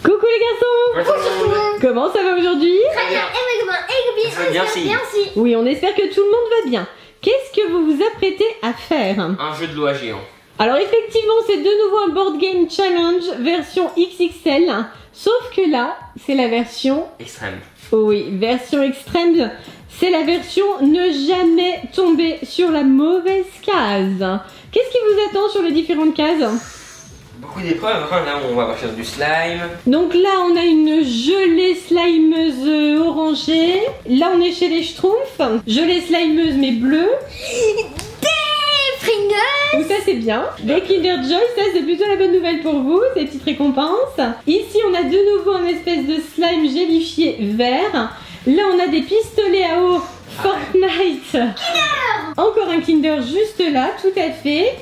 Coucou les garçons. Bonjour. Comment ça va aujourd'hui? Très bien. Merci. Oui, on espère que tout le monde va bien. Qu'est-ce que vous vous apprêtez à faire? Un jeu de loi géant. Alors effectivement, c'est de nouveau un board game challenge version XXL. Sauf que là, c'est la version... Extrême. Oui, version extrême. C'est la version ne jamais tomber sur la mauvaise case. Qu'est-ce qui vous attend sur les différentes cases? Beaucoup d'épreuves. Là, on va partir du slime. Donc là, on a une gelée slimeuse orangée. Là, on est chez les Schtroumpfs. Gelée slimeuse mais bleue. Des Pringles. Donc ça, c'est bien. Des Kinder Joy, ça, c'est plutôt la bonne nouvelle pour vous. Ces petites récompenses. Ici, on a de nouveau un espèce de slime gélifié vert. Là, on a des pistolets à eau Fortnite. Kinder. Encore un Kinder juste là, tout à fait.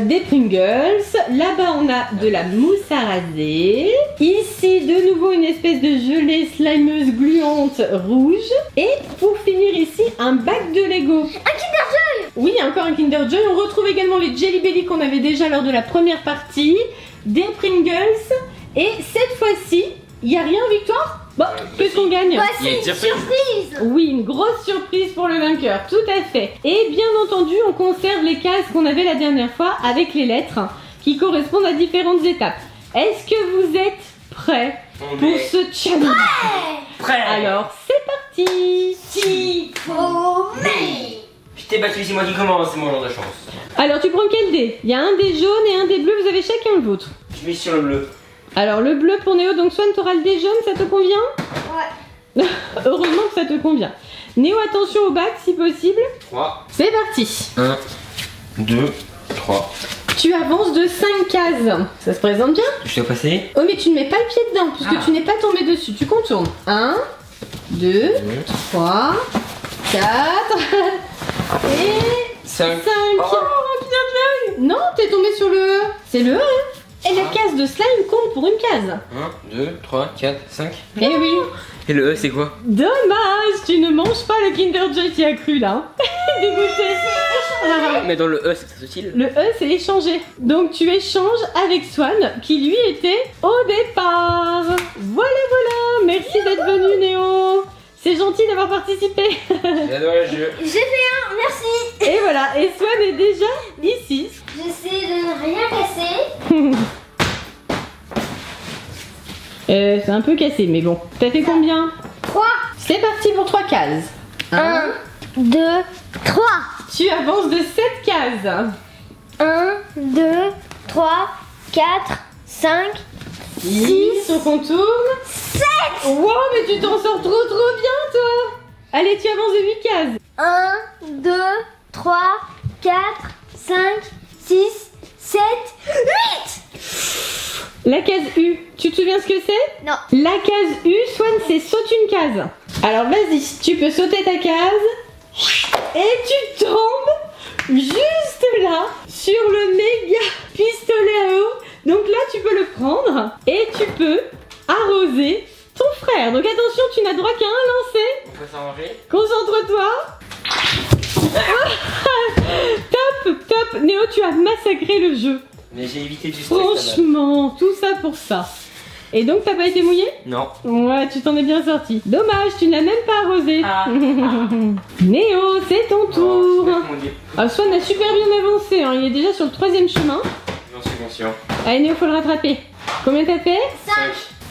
Des Pringles. Là-bas, on a de la mousse à raser. Ici, de nouveau, une espèce de gelée slimeuse gluante rouge. Et pour finir ici, un bac de Lego. Un Kinder Joy. Oui, encore un Kinder Joy. On retrouve également les Jelly Belly qu'on avait déjà lors de la première partie. Des Pringles. Et cette fois-ci, il n'y a rien, Victoire? Bon, qu'est-ce qu'on gagne? Il y a une surprise. Oui, une grosse surprise pour le vainqueur, tout à fait. Et bien entendu, on conserve les cases qu'on avait la dernière fois avec les lettres qui correspondent à différentes étapes. Est-ce que vous êtes prêts pour ce challenge? Prêt. Alors, c'est parti. Je t'ai battu, c'est moi qui commence, c'est mon jour de chance. Alors, tu prends quel dé? Il y a un dé jaune et un dé bleu, vous avez chacun le vôtre. Je mise sur le bleu. Alors, le bleu pour Néo, donc Swan, t'auras le dé jaune, ça te convient? Ouais. Heureusement que ça te convient. Néo, attention au bac si possible. 3. C'est parti. 1, 2, 3. Tu avances de 5 cases. Ça se présente bien? Je dois passer. Oh, mais tu ne mets pas le pied dedans puisque tu n'es pas tombé dessus. Tu contournes. 1, 2, 3, 4 et 5. 5. Oh, bien joué. Non, t'es tombé sur le E. C'est le E, hein? Et la case de slime compte pour une case. 1, 2, 3, 4, 5. Eh oui. Et le E, c'est quoi? Dommage, tu ne manges pas le Kinder Joy, tu as cru là. Dégoûté. Mais dans le E, c'est utile. Le E, c'est échanger. Donc tu échanges avec Swan, qui lui était au départ. Voilà. Merci d'être venu, Néo. C'est gentil d'avoir participé. J'adore le jeu. J'ai fait un, merci. Et voilà, et Swan est déjà ici. J'essaie de ne rien casser. C'est un peu cassé, mais bon. T'as fait combien? 3. C'est parti pour 3 cases. 1, 2, 3. Tu avances de 7 cases. 1, 2, 3, 4, 5, 6, on contourne. 7. Wow, mais tu t'en sors trop bien, toi. Allez, tu avances de 8 cases. 1, 2, 3, 4, 5, 6, 7, 8. La case U, tu te souviens ce que c'est? Non. La case U, Swan, c'est saute une case. Alors vas-y, tu peux sauter ta case. Et tu tombes juste là sur le méga pistolet à eau. Donc là, tu peux le prendre et tu peux arroser ton frère. Donc attention, tu n'as droit qu'à un lancer. On peut s'arranger. Concentre-toi. Top. Néo, tu as massacré le jeu. Mais j'ai évité du stress. là-bas. Franchement, tout ça pour ça. Et donc, t'as pas été mouillé? Non. Ouais, tu t'en es bien sorti. Dommage, tu n'as même pas arrosé. Ah. Néo, c'est ton tour. Mon Dieu. Ah, Swan a super bien avancé, hein. Il est déjà sur le 3e chemin. J'en suis conscient. Allez, Néo, faut le rattraper. Combien t'as fait? 5.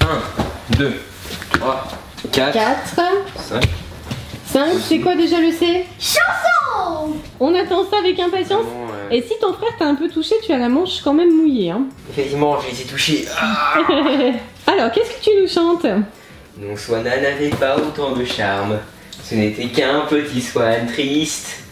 1, 2, 3, 4, 4, 5. 5, c'est quoi déjà le C? Chanson. On attend ça avec impatience. Et si ton frère t'a un peu touché, tu as la manche quand même mouillée, hein. Effectivement, j'ai été touché. Ah. Alors, qu'est-ce que tu nous chantes? Donc Swana n'avait pas autant de charme. Ce n'était qu'un petit Swan triste.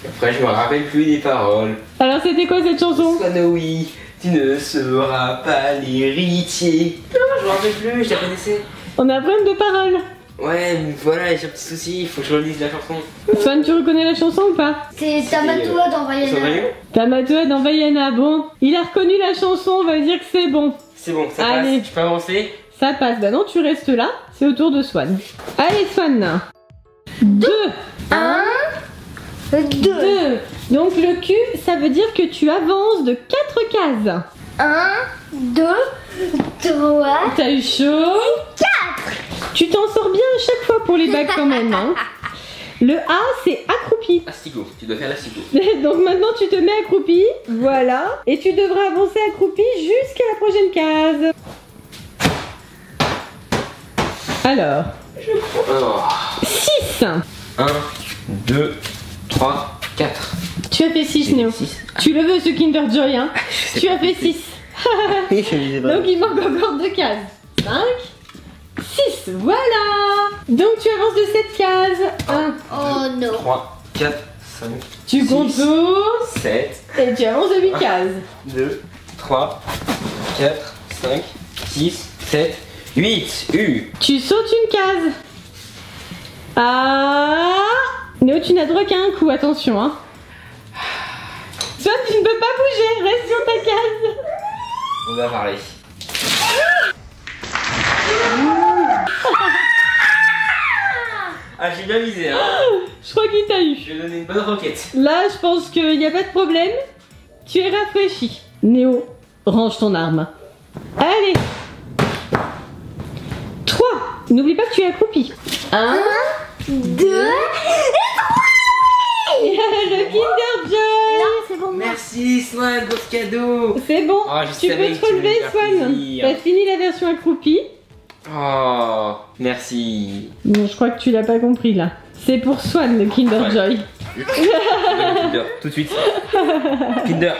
Après, je me rappelle plus des paroles. Alors, c'était quoi cette chanson? Swanoui, tu ne seras pas l'héritier. Non, je me rappelle plus, je la connaissais. On a plein de paroles. Ouais, mais voilà, j'ai un petit souci, il faut que je relise la chanson. Swan, tu reconnais la chanson ou pas? C'est Tamatoa dans Vaiana. Tamatoa dans Vaiana, bon. Il a reconnu la chanson, on va dire que c'est bon. C'est bon, ça Allez. passe, tu peux avancer. Ça passe, bah non, tu restes là, c'est au tour de Swan. Allez Swan. 2. 1, 2. 2. Donc le Q, ça veut dire que tu avances de 4 cases. 1, 2, 3, T'as eu chaud. 4. Tu t'en sors bien à chaque fois pour les bacs quand même. Hein. Le A, c'est accroupi. Asticot, tu dois faire l'asticot. Donc maintenant, tu te mets accroupi. Voilà. Et tu devras avancer accroupi jusqu'à la prochaine case. Alors. Oh. 6. 1, 2, 3, 4. Tu as fait 6, Néo. 6. Tu le veux, ce Kinder Joy, hein. Tu as fait 6. Oui, je me disais pas. Donc il manque encore 2 cases. 5, 6, voilà. Donc tu avances de cette case. 1, Oh non. 3, 4, 5. tu 6, contournes 7, et tu avances de 8 cases. 2, 3, 4, 5, 6, 7, 8. Tu sautes une case. Ah, Néo, tu n'as droit qu'à un coup, attention, hein. Soit tu ne peux pas bouger, reste sur ta case. On va parler. Ah, j'ai bien visé, hein. Je crois qu'il t'a eu. Je vais donner une bonne roquette. Là, je pense qu'il n'y a pas de problème. Tu es rafraîchi. Néo, range ton arme. Allez. 3. N'oublie pas que tu es accroupi. 1, 2. le Kinder Joy. Non, c'est bon. Merci, Swan, pour ce cadeau. C'est bon, Oh, je tu savais peux que te tu relever, voulais me faire Swan. plaisir. T'as fini la version accroupie. Oh, merci. Non, je crois que tu l'as pas compris là. C'est pour Swan, le Kinder Ouais. Joy. Kinder, tout de suite. Kinder.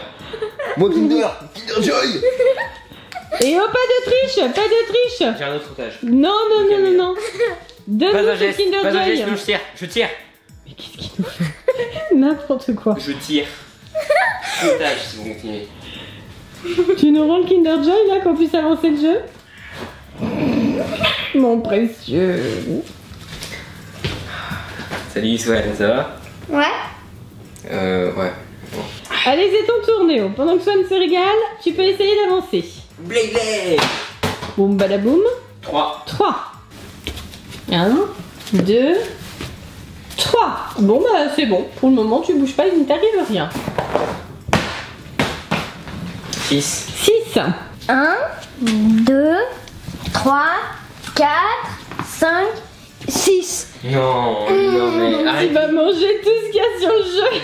Moi, Kinder. Kinder Joy. Et oh, pas de triche, pas de triche. J'ai un autre otage. Non, non, non, non, non. Pas Donne-nous un ce geste, Kinder pas un Joy. geste, non, je tire, je tire. Mais qu'est-ce qu'il nous fait? N'importe quoi. Je tire. Otage si vous continuez. Tu nous rends le Kinder Joy là qu'on puisse avancer le jeu? Mon précieux. Salut Swan, ça va? Ouais. Ouais. Allez, c'est ton tour, Néo. Pendant que Swan se régale, tu peux essayer d'avancer. Blé blé. Boum badaboum. 3. 3. 1, 2, 3. Bon, bah c'est bon. Pour le moment, tu bouges pas, il ne t'arrive rien. 6. 6. 1, 2, 3, 4, 5, 6. Non, non mais Tu arrête. vas manger tout ce qu'il y a sur le jeu.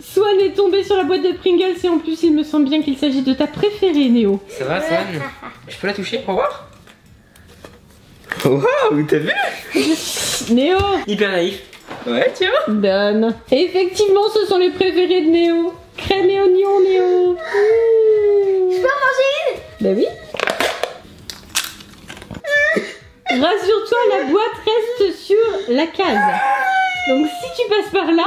Swan est tombé sur la boîte de Pringles et en plus, il me semble bien qu'il s'agit de ta préférée, Néo. Ça va Swan? Je peux la toucher pour voir? Waouh, t'as vu? Néo, Hyper naïf. Ouais, tiens. donne. Effectivement, ce sont les préférés de Néo. Crème et oignon, Néo. Je peux en manger une? Bah oui. Rassure-toi, la boîte reste sur la case. Donc si tu passes par là,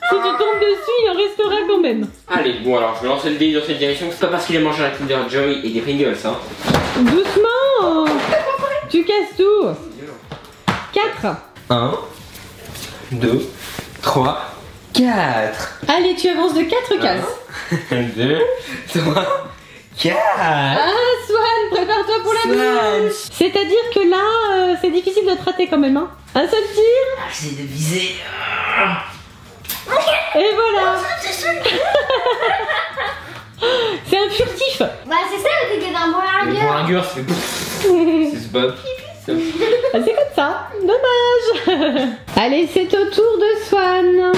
si tu tombes dessus, il en restera quand même. Allez, bon alors je vais lancer le dé dans cette direction. C'est pas parce qu'il a mangé un Kinder Joy et des Pringles, hein. Doucement. Tu casses tout. 4. 1, 2, 3, 4. Allez, tu avances de 4 cases. 2, 3, 4. Ah, Swan, prépare-toi pour la bouche. C'est-à-dire que là, c'est difficile de te rater quand même. Hein. Un seul tir, J'essaie de viser. et voilà. C'est un furtif. Bah, c'est ça le truc d'un Le burger. bourlingueur, ça fait bouf. C'est ce Bob. Ah, c'est comme ça, dommage. Allez, c'est au tour de Swan.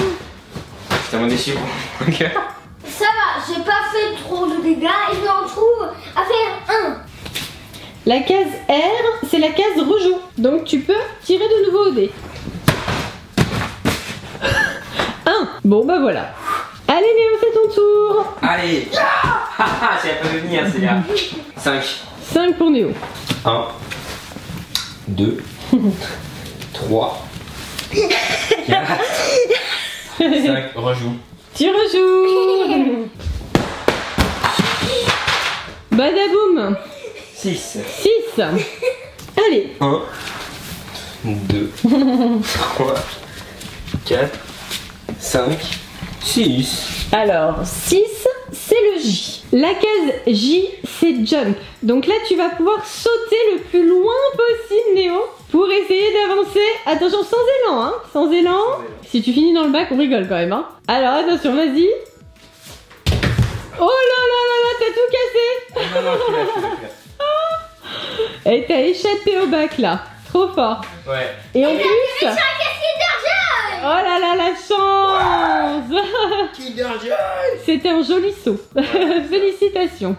J'étais vraiment déçu pour le bourlingueur. Ça va, j'ai pas fait trop de dégâts et je me retrouve à faire 1. La case R, c'est la case rejoue. Donc tu peux tirer de nouveau au dé. 1. Bon, bah voilà. Allez, Néo, c'est ton tour. Allez. Haha, j'ai pas de venir, c'est là. 5. 5 pour Néo. 1, 2, 3, 4, 5. Rejoue. Tu rejoues. Badaboum. 6. 6. Allez. 1, 2, 3, 4, 5, 6. Alors, 6, c'est le J. La case J, c'est jump. Donc là, tu vas pouvoir sauter le plus loin possible, Néo, pour essayer d'avancer. Attention, sans élan, hein. Sans élan. Si tu finis dans le bac, on rigole quand même, hein. Alors, attention, vas-y. Oh là là là là, t'as tout cassé. Non, je suis là. Et t'as échappé au bac là. Trop fort. Ouais. Et en plus... Sur un Kinder Joy. Oh là là, la chance. Kinder Joy. C'était un joli saut. Félicitations.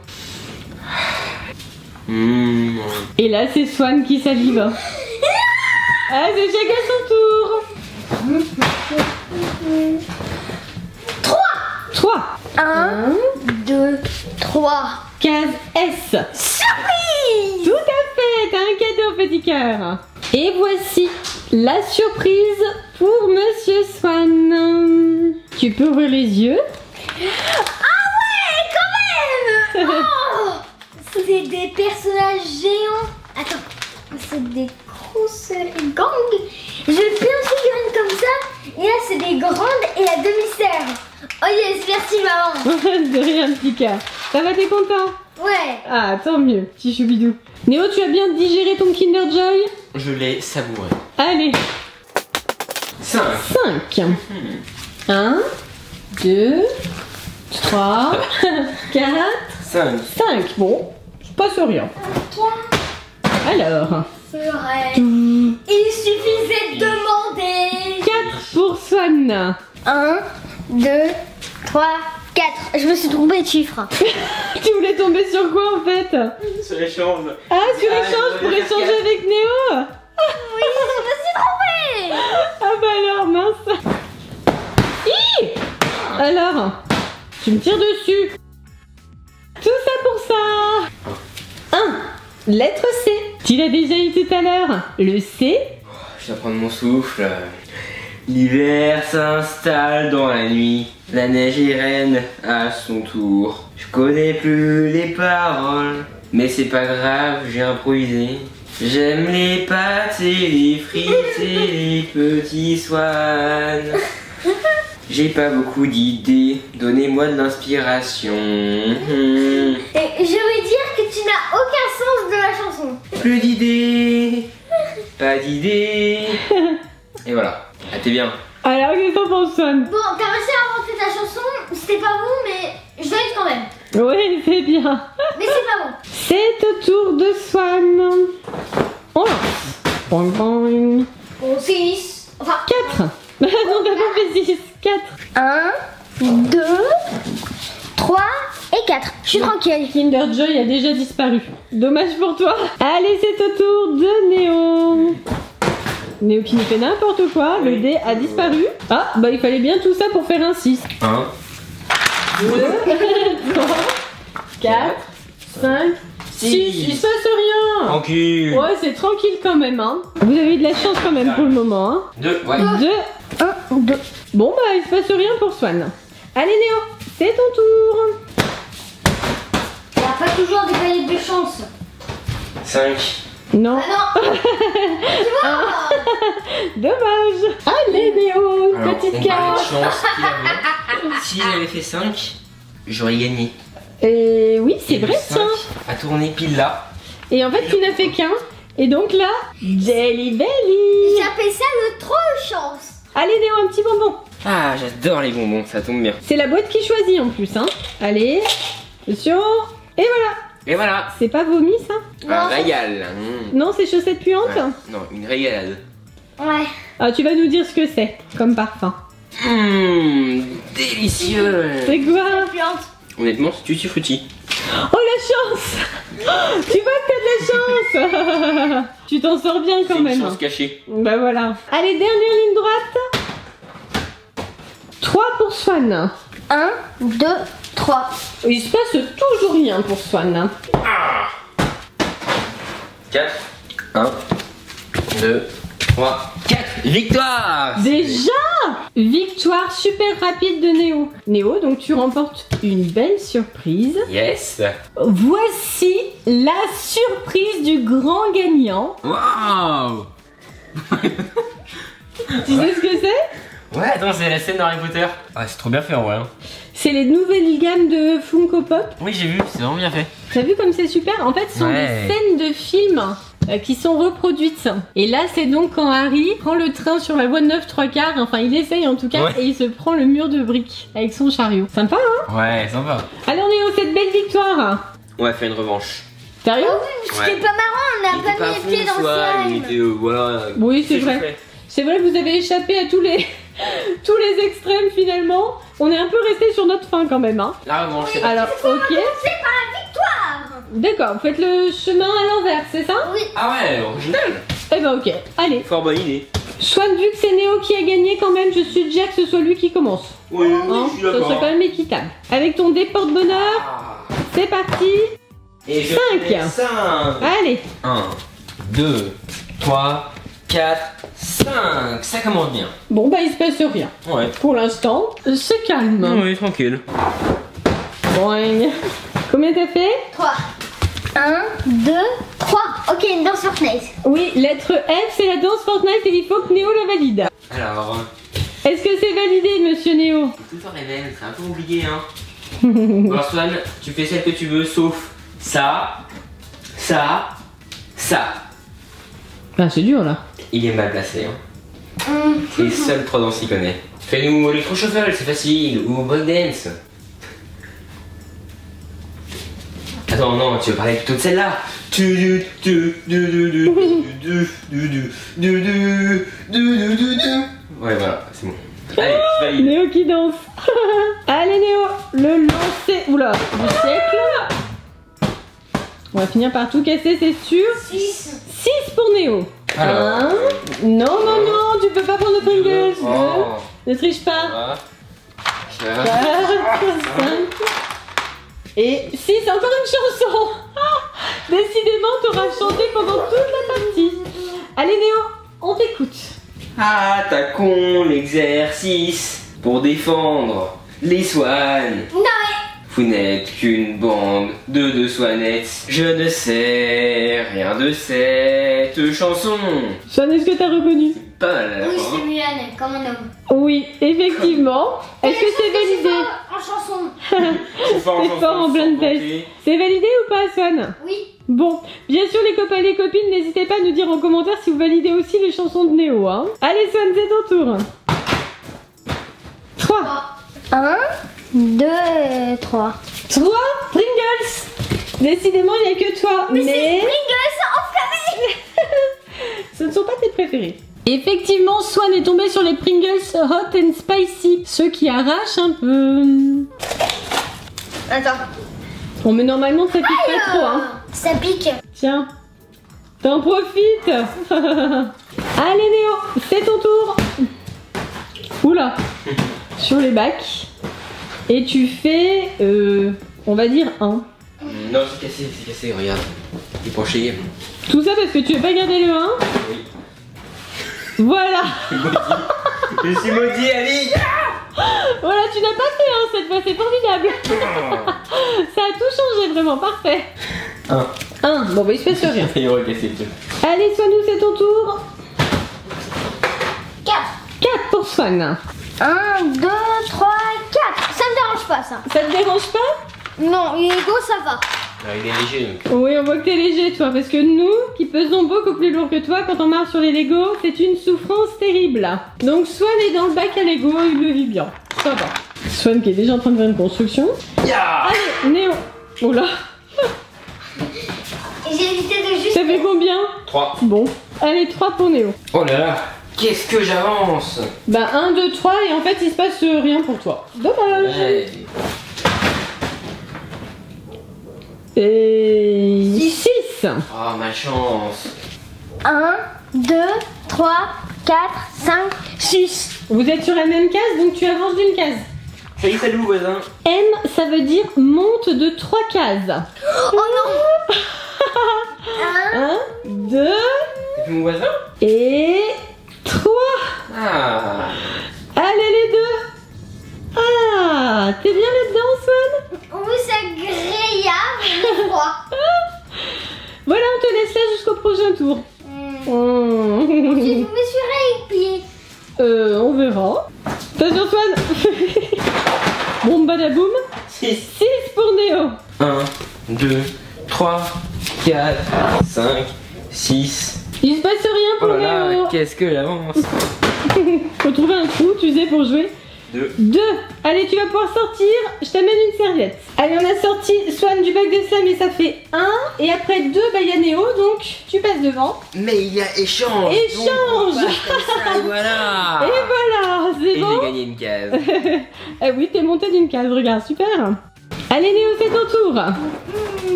Et là, c'est Swan qui salive. Ah, c'est chacun son tour. 3. 1, 2, 3. Case S. Surprise. Tout à fait, t'as un cadeau, petit cœur. Et voici la surprise pour Monsieur Swan. Tu peux ouvrir les yeux. Ah ouais, quand même. Oh, c'est des personnages géants. Attends, c'est des grosses gangs. J'ai plein de figurines comme ça. Et là, c'est des grandes et la demi-sœur. Oh yes, merci maman. De rien, petit cœur. Ça va, t'es content? Ouais. Ah, tant mieux, petit choubidou. Néo, tu as bien digéré ton Kinder Joy? Je l'ai savouré. Allez, 5. 5. 1, 2, 3, 4, 5. 5. Bon, je passe rien. Toi, Alors, ferais. Il suffisait de demander. 4 pour Swan. 1, 2, 3, 4. Je me suis trompée de chiffre. Tu voulais tomber sur quoi en fait? Sur l'échange. Ah, sur l'échange pour échanger avec Néo? Oui, je me suis trompée. Ah bah alors, mince. Hi. Alors, tu me tires dessus. Tout ça pour ça. 1. Lettre C. Tu l'as déjà eu tout à l'heure. Le C. Je dois prendre mon souffle. L'hiver s'installe dans la nuit. La neige est reine à son tour. Je connais plus les paroles, mais c'est pas grave, j'ai improvisé. J'aime les pâtes et les frites et les petits swans. J'ai pas beaucoup d'idées, donnez-moi de l'inspiration. Et je vais dire que tu n'as aucun sens de la chanson. Plus d'idées, pas d'idées. Et voilà, ah t'es bien. Alors, qu'est-ce que t'en penses, Swan? Bon, t'as réussi à inventer ta chanson. C'était pas bon, mais je valide quand même. Oui, c'est bien. Mais c'est pas bon. C'est au tour de Swan. On lance. Boing, boing. Bon, 6. Enfin, 4. Non, t'as pas fait 6. 4. 1, 2, 3 et 4. Je suis tranquille. Kinder Joy a déjà disparu. Dommage pour toi. Allez, c'est au tour de Néo. Néo qui nous fait n'importe quoi. Le dé a disparu. Ah, bah il fallait bien tout ça pour faire un 6. 1, 2, 3, 4, 5, 6. Il se passe rien. tranquille. Ouais, c'est tranquille quand même. Hein. Vous avez eu de la chance quand même pour le moment. Hein. 2, ouais. 2, 1, 2. Bon, bah il se passe rien pour Swan. Allez Néo, c'est ton tour. Il n'y a pas toujours des paliers de chance. 5. Non. Ah non. Tu vois. Dommage. Allez Néo, Alors, petite on parlait de carte. chance qu'il avait. Si j'avais fait 5, j'aurais gagné. Et oui, c'est Et le vrai 5 tiens. a tourné pile là. Et en fait, tu n'as fait qu'un. Et donc là, Jelly Belly. J'appelle ça le trop chance. Allez Néo, un petit bonbon. Ah, j'adore les bonbons, ça tombe bien. C'est la boîte qui choisit en plus. Hein. Allez, attention. Et voilà. Et voilà. C'est pas vomi ça? Un Non, régal. Non, c'est chaussettes puantes. Ouais. Non, une régalade. Ouais. Ah, tu vas nous dire ce que c'est comme parfum. Délicieux. C'est quoi? Plante. Honnêtement, c'est tutti frutti. Oh la chance. Oh, tu vois que t'as de la chance. Tu t'en sors bien C'est quand une même. chance cachée. Bah voilà. Allez, dernière ligne droite. 3 pour Swan. 1, 2, 3. Il se passe toujours rien pour Swan. 4, 1, 2, 3, 4. Victoire. Déjà! Victoire super rapide de Néo. Néo, donc tu remportes une belle surprise. Yes. Voici la surprise du grand gagnant. Waouh. Tu sais ce que c'est? Ouais, attends, c'est la scène d'Harry Potter. Ah, c'est trop bien fait en vrai. Hein. C'est les nouvelles gammes de Funko Pop. Oui, j'ai vu, c'est vraiment bien fait. T'as vu comme c'est super? En fait, ce sont Ouais. des scènes de films qui sont reproduites. Et là, c'est donc quand Harry prend le train sur la voie de 9 3/4, enfin il essaye en tout cas, Ouais. et il se prend le mur de briques avec son chariot. Sympa, hein? Ouais, sympa. Allez, on est au cette belle victoire. On va faire une revanche. Sérieux? Ah oui, mais c'était Ouais. pas marrant, on n'a pas mis les pieds dans le il slime. était, voilà. Oui, c'est vrai. chauffé. C'est vrai que vous avez échappé à tous les tous les extrêmes finalement. On est un peu resté sur notre fin quand même, hein. La revanche, c'est Alors, ok. C'est pas la victoire. D'accord, vous faites le chemin à l'envers, c'est ça? Oui. Ah ouais, original. Eh ben ok, allez. Fort bonne idée. Swan, vu que c'est Néo qui a gagné quand même, je suggère que ce soit lui qui commence. Oui, Hein, je suis ça d'accord. serait quand même équitable. Avec ton dé porte-bonheur, Ah. c'est parti. Et je 5. fais 5. Allez. 1, 2, 3, 4, 5. Ça commence bien. Bon bah il se passe rien. Ouais. Pour l'instant, c'est calme. Oui, tranquille. Boing. Combien t'as fait? 3. 1, 2, 3. Ok, une danse Fortnite. Oui, lettre F, c'est la danse Fortnite et il faut que Néo la valide. Alors, Est-ce que c'est validé, monsieur Néo? tout le temps les mêmes, c'est un peu compliqué, hein. Alors, Swan, tu fais celle que tu veux, sauf ça, ça, ça. Ah, c'est dur là. Il est mal placé, hein. C'est le seul pro danse qu'il connaît. Fais-nous l'électro-shuffle, c'est facile, ou breakdance. Attends, non, tu veux parler plutôt de celle-là. Ouais, voilà, c'est bon. Allez, je valide. Néo qui danse. Allez Néo, le lancer. Oula, du siècle. On va finir par tout casser, c'est sûr. 6. 6 pour Néo. Alors. 1. Non, non, non, tu peux pas prendre de Pringles. Oh. Ne triche pas. Voilà. 4, 5. Et 6, encore une chanson. Décidément, t'auras chanté pendant toute la partie. Allez Néo, on t'écoute. Attaquons l'exercice pour défendre les swannes. Non, Vous n'êtes qu'une bande de deux swanettes. Je ne sais rien de cette chanson. Swan, est-ce que t'as reconnu? Pas mal à la oui, fin. c'est Mulan, comme un homme. Oui, effectivement. Est-ce que c'est validé? En chanson. Je suis fort en C'est chanson, fort en blind sans test. compter. C'est validé ou pas, Swan? Oui. Bon, bien sûr les copains et les copines, n'hésitez pas à nous dire en commentaire si vous validez aussi les chansons de Néo, hein. Allez Swan, c'est ton tour. 3. 1, 2, 3. 3 Pringles. Décidément, il n'y a que toi. Mais c'est Pringles enflammés. Ce ne sont pas tes préférés. Effectivement, Swan est tombé sur les Pringles Hot and Spicy, ceux qui arrachent un peu. Attends. Bon, mais normalement, ça pique pas trop, hein. Ça pique. Tiens, t'en profites. Allez Néo, c'est ton tour. Oula, sur les bacs. Et tu fais, on va dire 1. Non, c'est cassé, regarde. Il est penché. Tout ça parce que tu veux pas garder le 1. Oui. Voilà. Je suis maudit, Ali. Voilà, tu n'as pas fait 1 cette fois, c'est formidable. Ça a tout changé, vraiment, parfait. 1, bon bah il se passe rien. Il est recassé le truc. Allez, Swanou, c'est ton tour. 4. 4 pour Swan. 1, 2, 3, 4. Ça me dérange pas, ça. Ça te dérange pas? Non, Lego, ça va. Alors, il est léger donc. Oui, on voit que t'es léger, toi, parce que nous, qui pesons beaucoup plus lourd que toi, quand on marche sur les Lego, c'est une souffrance terrible. Donc Swan est dans le bac à Lego, il le vit bien. Ça va. Swan qui est déjà en train de faire une construction. Ya. Allez, Néo. Oula, J'ai évité de juste. ça fait combien? 3. Bon, allez, 3 pour Néo. Oh là là. Qu'est-ce que j'avance. Bah 1, 2, 3 et en fait il se passe rien pour toi. Dommage. Ouais. Et 6. Oh, ma chance. 1, 2, 3, 4, 5, 6. Vous êtes sur la même case donc tu avances d'une case. Salut, voisin. M ça veut dire monte de 3 cases. Oh non. 1, 1, 2 C'est plus mon voisin. et 3. Ah. Allez les deux. Ah, t'es bien là-dedans Swan? oui, c'est agréable, mais froid. Voilà, on te laisse là jusqu'au prochain tour. Je me suis réépié. On verra. Attention Swan. Bon badaboum. 6. 6 pour Néo. 1, 2, 3, 4, 5, 6. Il se passe rien Oh pour là Néo. là, qu'est-ce que j'avance. Faut trouver un trou, tu sais, pour jouer. 2. 2. Allez, tu vas pouvoir sortir. Je t'amène une serviette. Allez, on a sorti Swan du bac de slime et ça fait 1. Et après 2, bah il y a Néo, donc tu passes devant. Mais il y a échange. Échange. Donc, on passe comme ça, et voilà. Et voilà, c'est Et bon. j'ai gagné une case. Eh oui, t'es monté d'une case, regarde, super. Allez Néo, c'est ton tour.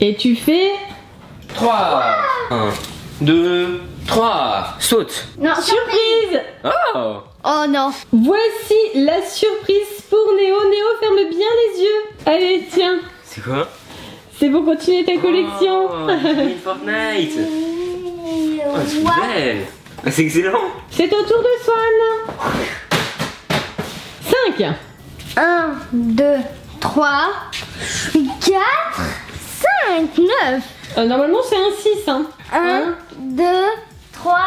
Et tu fais 3. 1, 2, 3. Saute. Non, surprise. Oh. Oh non. Voici la surprise pour Néo. Néo, ferme bien les yeux. Allez, tiens, C'est quoi? c'est pour continuer ta collection. Oh, j'ai gagné une Fortnite. Oh, c'est What? belle. Ah, c'est excellent. C'est au tour de Swan. 5. 1, 2, 3, 4, 5, 9. Normalement, c'est un 6. Hein. 1, 2, 3,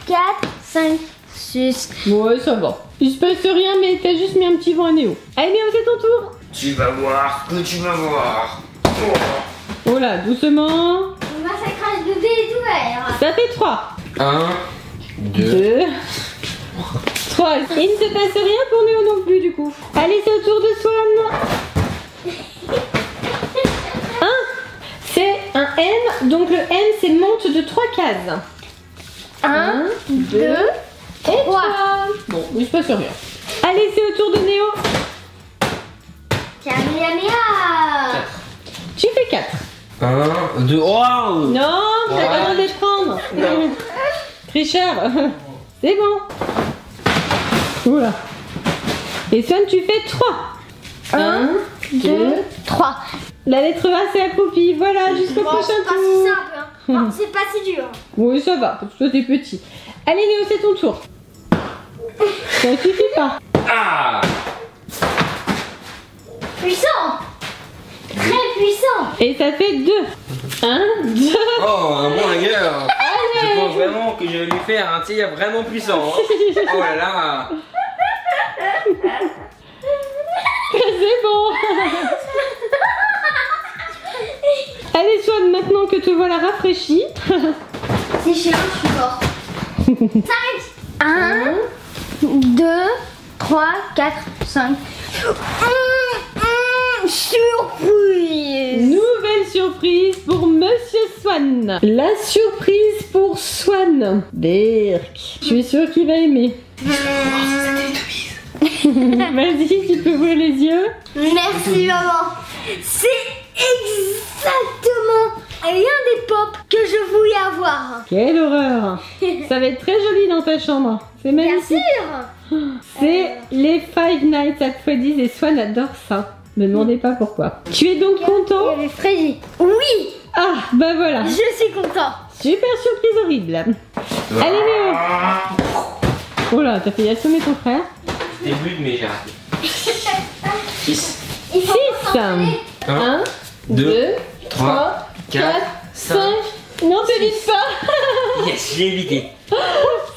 4, 5, 6. Ouais, ça va. Il se passe rien, mais t'as juste mis un petit vent à Néo. Allez Néo, c'est ton tour. Tu vas voir que tu vas voir. Oh là, doucement. Moi, ça crache de dés tout vert. Ça fait 3. 1, 2. 2, 3. Il ne se passe rien pour Néo non plus du coup. Allez, c'est au tour de Swan. 1. C'est un M, donc le M c'est monte de 3 cases. 1, 2, et 3. 3. Bon, il se passe rien. Allez, c'est au tour de Néo. Kamehameha. Tu fais 4. 1, 2. Wow. Non, t'as Ouais. pas le droit de les prendre. Non. Tricheur. C'est bon. Oula. Et Swan, tu fais 3. 1, 2, 3. La lettre A, c'est accroupi. Voilà, jusqu'au Bon, prochain c'est pas si tour. simple. Hein. Bon, c'est pas si dur. Oui, ça va, parce que toi, t'es petit. Allez, Néo, c'est ton tour. Ça suffit pas. Ah. Puissant. Très puissant. Et ça fait 2. 1, 2. Oh, un banger. Je Allez. pense vraiment que je vais lui faire un tir vraiment puissant. Hein. Oh là là. C'est bon. Allez, Swan, maintenant que te voilà rafraîchi. C'est chiant, je suis fort. 5. 1, 2, 3, 4, 5. Surprise. Nouvelle surprise pour Monsieur Swan. La surprise pour Swan. Berk. Je suis sûre qu'il va aimer. Vas-y, tu peux ouvrir les yeux. Merci maman. C'est exactement l'un des pops que je voulais avoir. Quelle horreur. Ça va être très joli dans ta chambre. C'est Bien magnifique. sûr. C'est les Five Nights at Freddy's et Swan adore ça. Me demandez pas pourquoi. Tu es donc content? Il y avait Freddy. Oui, Ah, bah voilà. je suis content. Super surprise horrible. Allez, Néo. Oh là, t'as failli assommer ton frère. Début, mais j'ai raté. 6. Il faut 6. 1, 2, 3, 4, 5. Non, te vite pas. Yes, j'ai évité.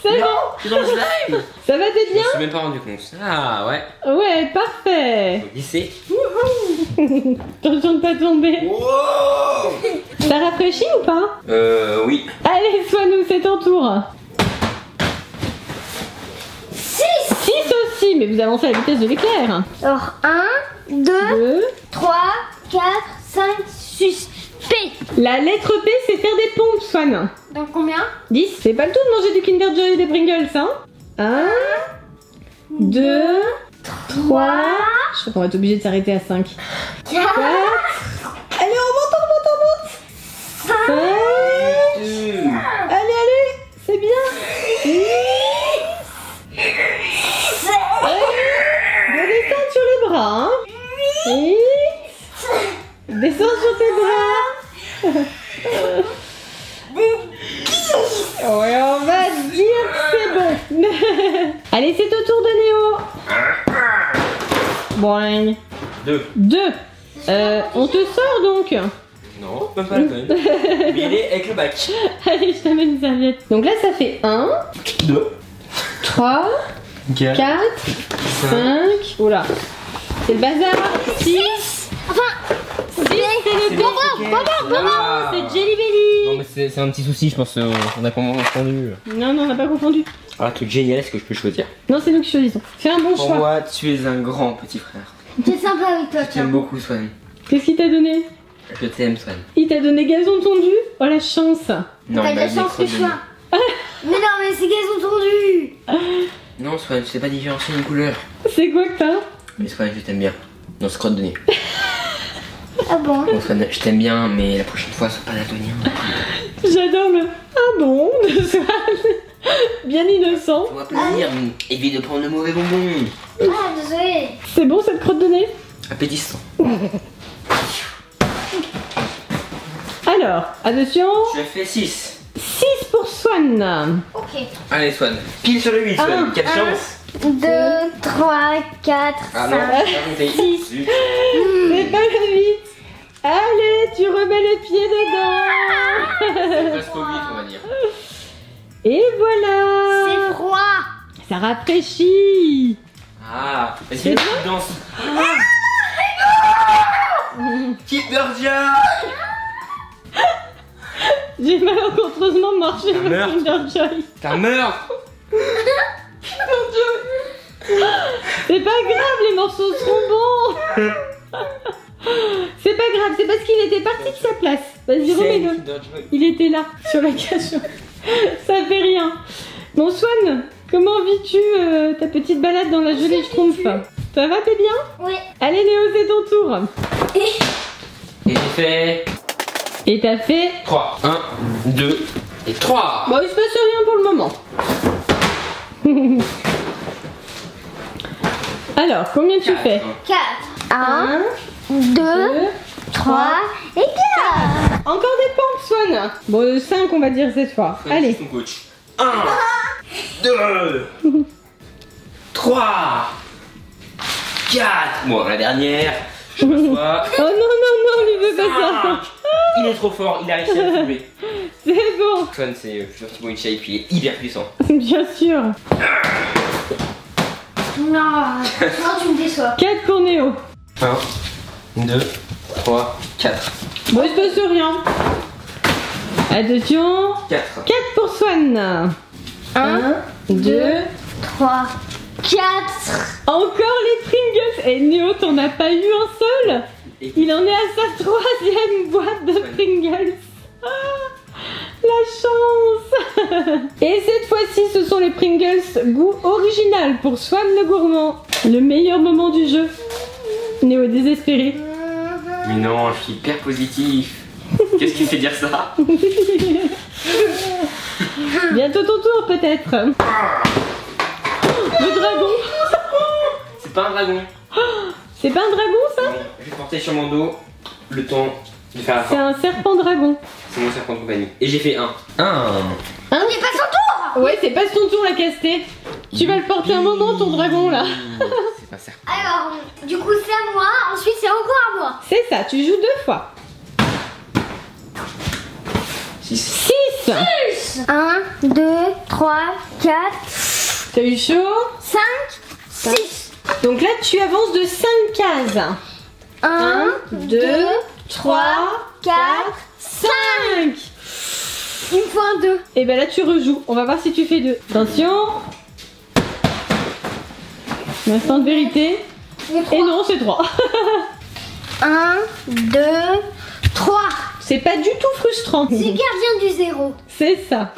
C'est bon. Je suis dans le slime. Ça va, t'es Je me bien? suis même pas rendu compte. Ah ouais. Ouais, parfait. Faut glisser. Attention de pas tomber. Wow. Ça rafraîchit ou pas? Oui. Allez, Swanou, c'est ton tour. 6. 6 aussi, mais vous avancez à la vitesse de l'éclair. Alors 1, 2, 2. 3, 4, 5, 6. P. La lettre P, c'est faire des pompes, Swan. Donc combien? 10. C'est pas le tout de manger du Kinder Joy et des Pringles, hein? 1, 2, 3. Je crois qu'on va être obligé de s'arrêter à 5. 4, 4. Allez, on monte, 5. Allez, allez, c'est bien. Descends sur les bras, hein. 8. Descends sur tes bras. Ouais, on va dire que c'est bon. Allez, c'est au tour de Néo. Boing. 2. 2. On te sort donc. Non, même pas la peine. Mais il est avec le bac. Allez, je t'amène une serviette. Donc là, ça fait 1, 2. 3, 4, 5. Oula. C'est le bazar. 6. Enfin, C'est le bon, Non, c'est Jelly Belly. Non, mais c'est un petit souci, je pense. On a pas confondu. Non, on n'a pas confondu. Ah, un truc génial, est-ce que je peux choisir? Non, c'est nous qui choisissons. Fais un bon Pour choix. moi, tu es un grand petit frère. C'est sympa avec toi, Je t'aime beaucoup, Swan. Qu'est-ce qu'il t'a donné? Je t'aime, Swan. Il t'a donné gazon tondu? Oh la chance. Non, T'as de la chance que je sois. Mais non, mais c'est gazon tondu. Non, Swan, tu sais pas différencier une couleur. C'est quoi que t'as? Mais Swan, je t'aime bien. Non, c'est crotte de nez. Ah bon? Bon, Swan, je t'aime bien, mais la prochaine fois, sois pas daltonien. J'adore le ah bon de Swan. Bien innocent. Fais-moi plaisir, évite de prendre de mauvais bonbons. Ah, désolé. C'est bon cette crotte de nez? Appétissant. Alors, attention. Tu as fait 6. 6 pour Swan. Ok. Allez, Swan. Pile sur le 8, Swan. Quelle chance. 2, 3, 4, Ah non, 5. j'ai pas compté. Zut. C'est pas le 8. Allez, tu remets le pied dedans. C'est presque au 8, on va dire. Et voilà. C'est froid. Ça rafraîchit. Ah, est-ce qu'il y a une petite danse? Kinder Joy. J'ai malencontreusement marché Un sur meurtre. Kinder Joy. T'as meurt. C'est pas grave, les morceaux seront bons. C'est pas grave, c'est parce qu'il était parti de sa place. Vas-y, remets-le. Kinder Joy. Il était là, sur la cage. Ça fait rien. Bon, Swan, comment vis-tu ta petite balade dans la jolie schtroumpf? Ça va, t'es bien? Oui. Allez, Léo, c'est ton tour. Et j'ai fait Et t'as fait... 3. 1, 2 et 3. Bon, il se passe rien pour le moment. Alors, combien tu fais? 4. 1, 2, 3 et 4. Encore des pompes, Swan. Bon, 5 on va dire cette fois. Allez. Ton coach. 1, 2, 3, 4. Bon, la dernière. Je m'assois. Oh non, non, non, lui veut pas ça. 5. Il est trop fort, il a réussi à le trouver. C'est bon. Swan, c'est Thibaut Inchai et puis il est hyper puissant. Bien sûr. Non, tu me déçois. 4 pour Néo. 1, 2, 3, 4. Bon, il se passe rien. Attention. 4. 4 pour Swan. 1, 2. 3, 4. Encore les Pringles. Et Néo, t'en as pas eu un seul? Il en est à sa 3e boîte de Pringles. Ah, la chance. Et cette fois-ci, ce sont les Pringles goût original pour Swan le gourmand. Le meilleur moment du jeu. Néo est désespéré. Mais non, je suis hyper positif. Qu'est-ce qui fait dire ça? Bientôt ton tour peut-être. Le dragon. C'est pas un dragon. C'est pas un dragon ça? Non, je vais porter sur mon dos le temps de faire la C'est fin. un serpent dragon. C'est mon serpent de compagnie. Et j'ai fait 1. 1. On n'est pas son tour. Ouais, c'est pas ton tour la casté. Tu vas le porter un moment ton dragon là. C'est pas serpent. Alors, du coup, c'est à moi. Ensuite, c'est encore à moi. C'est ça, tu joues 2 fois. 6. 6. 1, 2, 3, 4, T'as eu chaud? 5, 6. Donc là tu avances de 5 cases. 1, 2, 3, 4, 5. Il me faut un 2. Et ben là tu rejoues. On va voir si tu fais 2. Attention. L'instant de vérité. Et non, c'est 3. 1, 2, 3. C'est pas du tout frustrant. C'est gardien du 0. C'est ça.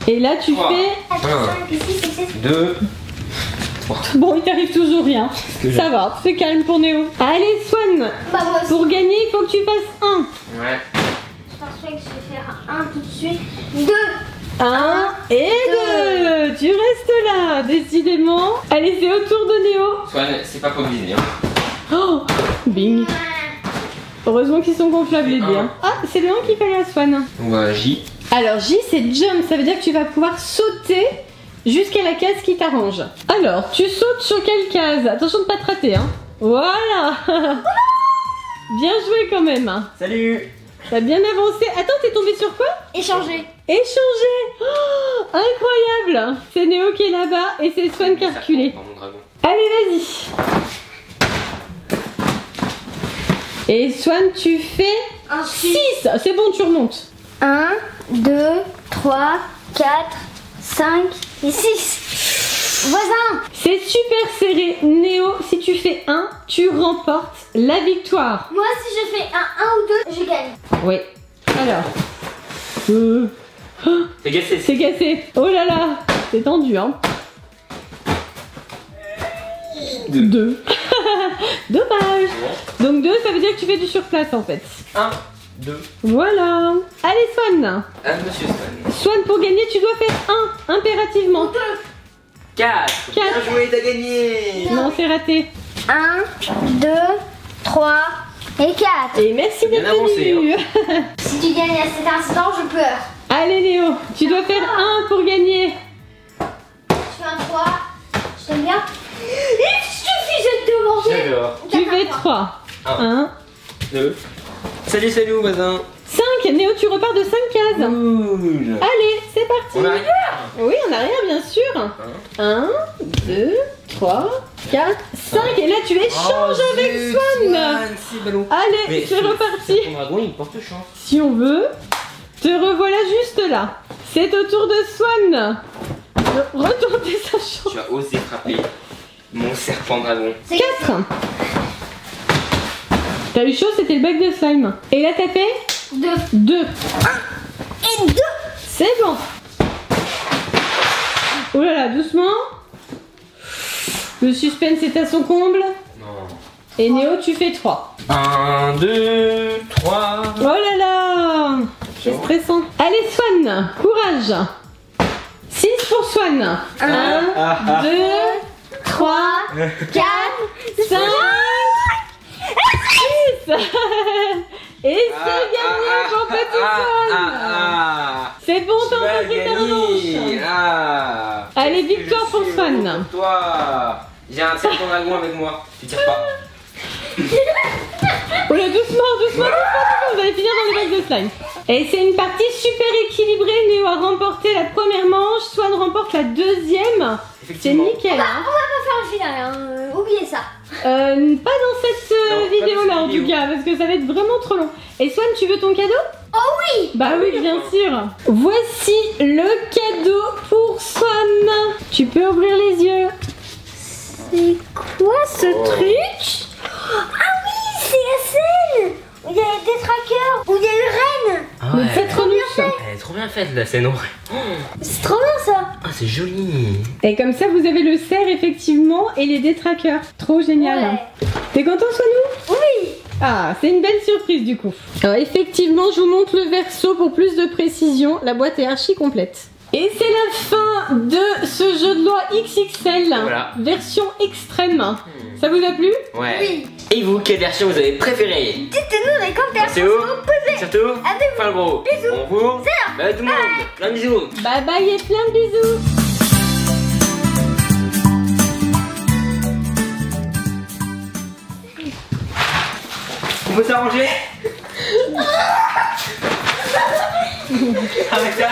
Et là tu Trois. fais... 4, 5, 6, 7. 2. Bon, il t'arrive toujours rien. Ça va, c'est calme pour Néo. Allez Swan, Bah, moi aussi. pour gagner, il faut que tu fasses 1. Ouais. Je pense que je vais faire un tout de suite. 2. 1 et 2. Tu restes là, décidément. Allez, c'est au tour de Néo. Swan, c'est pas pour deviner. Hein. Oh, bing. Heureusement qu'ils sont gonflables les Et dés. un. hein. Ah, c'est le 1 qu'il fallait à Swan. On va J. Alors J, c'est jump, ça veut dire que tu vas pouvoir sauter jusqu'à la case qui t'arrange. Alors, tu sautes sur quelle case? Attention de pas te rater, hein. Voilà. Bien joué quand même. Salut. T'as bien avancé. Attends, t'es tombé sur quoi? Échanger. Échanger. Oh, incroyable. C'est Néo qui est là-bas et c'est Swan qui a reculé. Dans mon dragon. Allez, vas-y. Et Swan, tu fais 6. C'est bon, tu remontes. 1, 2, 3, 4, 5 et 6. Voisin. C'est super serré. Néo, si tu fais 1, tu remportes la victoire. Moi, si je fais un ou 2, je gagne. Oui. Alors. C'est cassé. C'est cassé. Oh là là. C'est tendu, hein. 2. Dommage. Donc 2, ça veut dire que tu fais du surplace en fait. 1, 2. Voilà. Allez, Swan. Monsieur Swan. Swan, pour gagner, tu dois faire 1, impérativement. 4. Bien joué, t'as gagné. Non, c'est raté. 1, 2, 3 et 4. Et merci Bien d'être avancé, venu. Si tu gagnes à cet instant, je pleure. Allez, Néo, tu dois faire 1 pour gagner. Je fais un 3. Je t'aime bien. Il suffit de te manger. J'adore. Tu fais 3. 1, 2. Salut voisin. 5. Néo, tu repars de 5 cases. Cool. Allez, c'est parti. On arrive. Oui, en arrière, bien sûr. 1, 2, 3, 4, 5. Et là, tu échanges avec Swan. C'est ballot. Allez, c'est reparti. Ton dragon, il porte chance. Si on veut, te revoilà juste là. C'est au tour de Swan de retenter sa chance. Tu as osé frapper mon serpent dragon. 4. T'as eu chaud, c'était le bec de slime. Et là, t'as fait 2. 2. Et 2. C'est bon. Oh là là, doucement. Le suspense est à son comble. Non. Et Néo, tu fais 3. 1, 2, 3. Oh là là, c'est stressant. Allez, Swan, courage. 6 pour Swan. 1, 2, 3, 4, 5, 6. Et c'est gagné pour petit Swan. C'est bon, t'as emporté ta revanche. Allez, victoire pour Swan. Toi, j'ai un serpent dragon avec moi. Tu tires pas. Oh là, doucement, vous allez finir dans les bacs de slime. Et c'est une partie super équilibrée. Néo a remporté la première manche, Swan remporte la deuxième. C'est Effectivement. nickel. On va Hein. pas faire un final, hein. Oubliez ça. Pas dans cette Non, pas vidéo dans là cette en vidéo. tout cas, parce que ça va être vraiment trop long. Et Swan, tu veux ton cadeau? Oh oui. Bah oui, bien sûr. Voici le cadeau pour Swan. Tu peux ouvrir les yeux. C'est quoi ce truc? Ah oui, c'est la scène où il y a des trackers, où il y a une reine. Ah Le Patronus. Elle est trop bien faite la scène en vrai. C'est trop bien ça. Ah, c'est joli. Et comme ça, vous avez le cerf effectivement et les détraqueurs. Trop génial. Ouais. T'es content, Swanou? Oui. Ah, c'est une belle surprise du coup. Alors effectivement, je vous montre le verso pour plus de précision. La boîte est archi complète. Et c'est la fin de ce jeu de loi XXL, Voilà. version extrême. Ça vous a plu? Ouais. Oui. Et vous, quelle version vous avez préférée? Dites-nous dans les commentaires. C'est où? Surtout, Abonnez-vous. enfin gros. Bisous. Bonjour. Bye tout le monde. Plein de bisous. Bye bye et plein de bisous. On peut s'arranger? Avec ça.